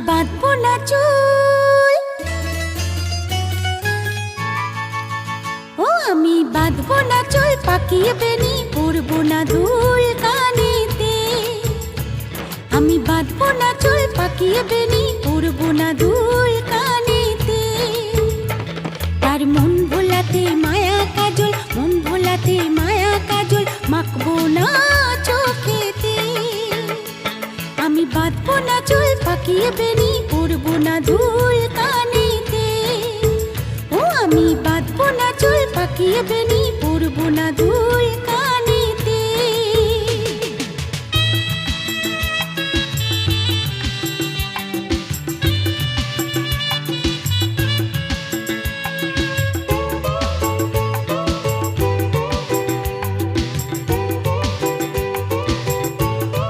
বাঁধবো না চুল, ও আমি বাঁধবো না চুল, পাকিয়ে বেনি পরবো না দুল কানেতে। আমি বাঁধবো না চুল, পাকিয়ে বেনি পরবো না দুল কানেতে। তার মন ভোলাতে মায়া কাজল, মন ভোলাতে মায়া কাজল, মাখবো না চোখেতে। আমি বাঁধবো না চুল, পাকিয়ে বেনি পরবো না দুল কানেতে। ও আমি বাঁধবো না চুল, পাকিয়ে বেনি পরবো না দুল।